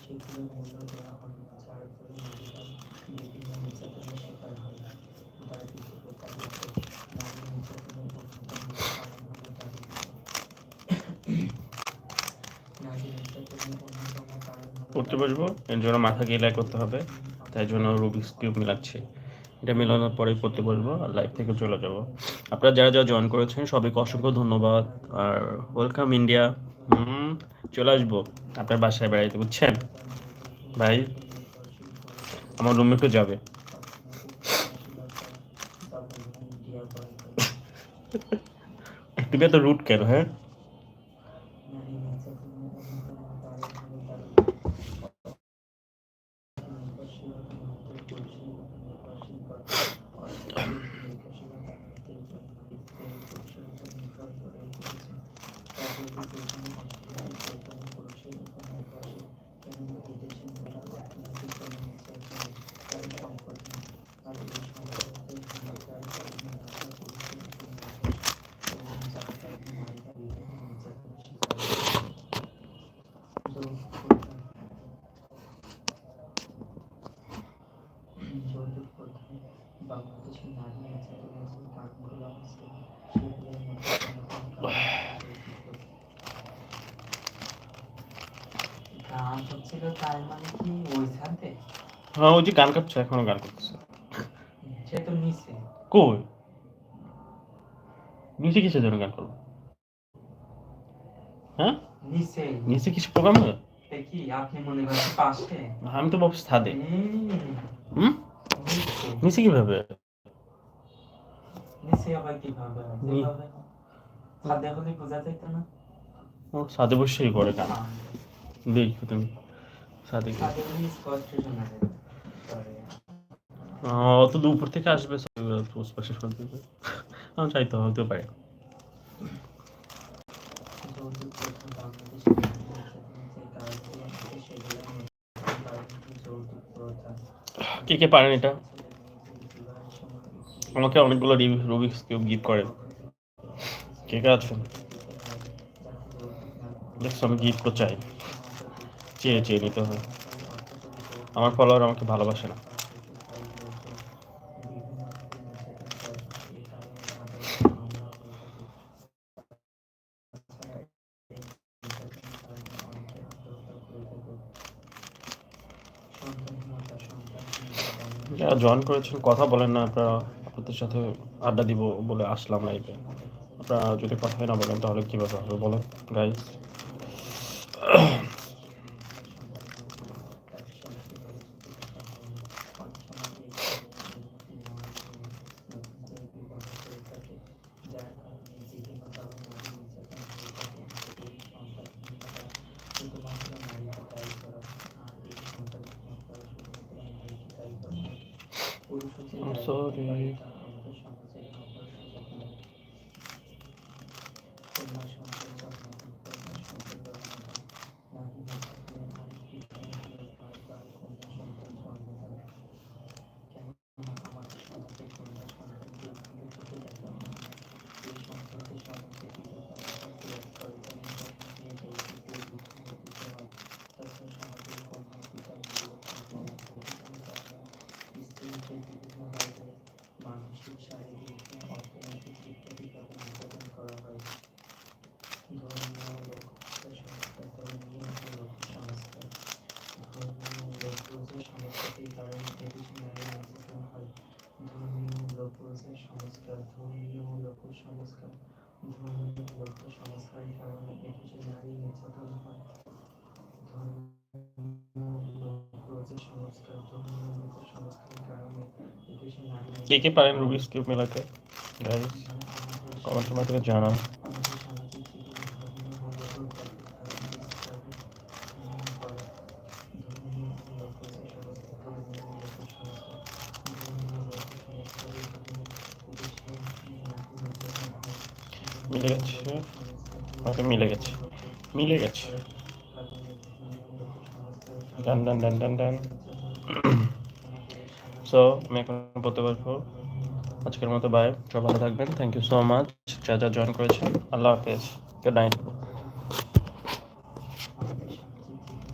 সেগুলোর মূল্য দেওয়া হয় না, যার ফলে নারীরা বিভিন্ন নির্যাতনের শিকার হয়। দারিদ্র্য প্রতারিত নারী নির্যাতনের অন্যতম কারণ হলো দারিদ্র্য। নারী নির্যাতনের অন্যতম কারণ হলো করতে পারবো, এর জন্য মাথা গিলাই করতে হবে, তাই জন্য রুবিক্স কিউব মিলাচ্ছি। এটা মিলানোর পরেই করতে পারবো আর লাইভ থেকে চলে যাব। আপনারা যারা যারা জয়েন করেছেন সবাইকে অসংখ্য ধন্যবাদ আর ওয়েলকাম ইন্ডিয়া। চলে আসবো আপনার বাসায় বেড়াইতে, বুঝছেন ভাই? আমার রুমমেটও যাবে। তুমি এত রুট কেন? হ্যাঁ, নারী নির্যাতনের অন্যতম কারণ হলো দারিদ্র্য। নির্ভরশীলতা নারীদের পুরুষের উপর নির্ভরশীল করে। অর্থনৈতিক নির্ভরশীলতা নারীদের নারীদের পুরুষের উপর নির্ভর করে তুলেছে। কাজেরই যেখানে অর্থনৈতিক সেখানে পুরুষের উপর নির্ভরশীল। কেননা বিদেশি মহিলার অর্থনৈতিক কোনো নির্যাতন তার সম্পদ নেই। আর এই সম্পদের ভূমিকার কারণে নারীরা পুরুষের উপর নির্ভরশীল এবং যার কারণে নারীরা বিভিন্ন নির্যাতনের শিকার হয়। যৌতুক প্রথা। যৌতুক প্রথায় বাংলাদেশের নারী নির্যাতনের যে কারণগুলো আছে সেগুলোর মধ্যে অন্যতম কারণ হলো যৌতুক প্রথা। গান হচ্ছিল তার মানে কি ওই সাথে? হ্যাঁ, ওই যে গান কাঁপছে, এখনো গান করতেছে। সে তো নিচে। কই নিচে কিসের জন্য গান করবো? হ্যাঁ, নিচে নিচে কিছু প্রোগ্রাম হবে? কি আপনি মনে করেন পাশে? আমি তো ভাবছি ছাদে। নিচে নিচে কিভাবে? নিচে আবার কিভাবে যেভাবে ছাদে হলে বোঝা যেত না? ও ছাদে বসেই করে গান, দেখো তুমি ছাদে গিয়ে। ছাদে হলে স্পষ্ট শোনা যেত। অত দূর উপর থেকে আসবে, স্পর্শ শুনতে আমি চাইতে হতে পারে। যৌতুক প্রথা বাংলাদেশের নারী নির্যাতনের যে কারণগুলো আছে সেগুলোর মধ্যে কারণ হলো যৌতুক প্রথা। কে কে পারেন এটা? ছেলে মেয়েদের বিবাহের সময় একটি আমাকে অনেকগুলো রুবিক্স কিউব গিফট করেন। কে কে আছেন? দেখছো, আমি গিফট তো চাই, চেয়ে চেয়ে নিতে হয়। আমার ফলোয়ার আমাকে ভালোবাসে না। যারা জয়েন করেছেন কথা বলেন না আপনারা, আপনাদের সাথে আড্ডা দিব বলে আসলাম লাইভে। আপনারা যদি কথাই না বলেন তাহলে কীভাবে হবে বলেন গাইস? শুধুমাত্র নারীকে দায়ী করা হয় আর এই সন্তানহীনতার শুধুমাত্র নারীকে দায়ী করা হয়। পুরুষও যে দায়ী হতে পারে তা আমাদের সমাজে ভাবার সুযোগ নেই। কন্যা সন্তান জন্মদান, কন্যা সন্তান জন্মদান। নারী নির্যাতনের আরেকটি কারণ হলো বারবার কন্যা সন্তান জন্মদান। কেননা আমাদের সমাজে কন্যা সন্তানকে ভালো চোখে দেখা হয় না। এই সম্পর্কে সমাজে পিতা-মাতা ত্যাগ করে জন্মদান দিয়ে যৌতুক দিয়ে বিবাহ দিতে হয়। তাছাড়া সমাজের কন্যা পিতার বিরুদ্ধে অধিকারের কারণে স্ত্রীকে বিভিন্নভাবে মানসিক, শারীরিক, অর্থনৈতিক ইত্যাদিভাবে নির্যাতন করা হয়। ধর্মীয় লোকপ্রজা সংস্কার, ধর্মীয় ও লোক সংস্কার। ধর্মীয় লোকপ্রজা সংস্কারের কারণে এদেশে নারী নির্যাতন হয়। ধর্মীয় লোকপ্রজা সংস্কার, ধর্মীয় লোক সংস্কার, ধর্মীয় লোক সংস্কারের কারণে এদেশে নারী নির্যাতন হয়। ধর্মীয় লোকপ্রজা সংস্কার, ধর্মীয় লোক সংস্কারের কারণে এদেশে নারী কে কে নির্যাতন পারেন হয়। রুবিক্স কিউব মেলাতে গাইস? আমাদের কমেন্টের সমাজে মাধ্যমে জানান। আমাদের সামাজিক জীবনে ধর্মীয় মূল্যবোধ ব্যাপকভাবে বিস্তার করে। ধর্মীয় ও লোকজ সংস্কার, ধর্মীয় ও লোক সংস্কার, ধর্মীয় ও লোক সংস্কারের কারণে এদেশে নারী নির্যাতন হয়। মিলে ধর্মীয় ও গেছে, লোক সংস্কার, হয়তো মিলে ধর্মীয় ও গেছে, লোক মিলে গেছে। সংস্কারের কারণে ধর্মীয় ও লোক সংস্কারের ডান কারণে ডান ডান ডান এদেশে ডান। নারী নির্যাতন হয়। আমাদের সো সামাজিক আমি জীবনে এখন বলতে পারবো ধর্মীয় আজকের মতো বাই, সব ভালো থাকবেন। থ্যাংক ইউ সো মাচ যা যা জয়েন করেছেন। আল্লাহ হাফেজ, গুড নাইট।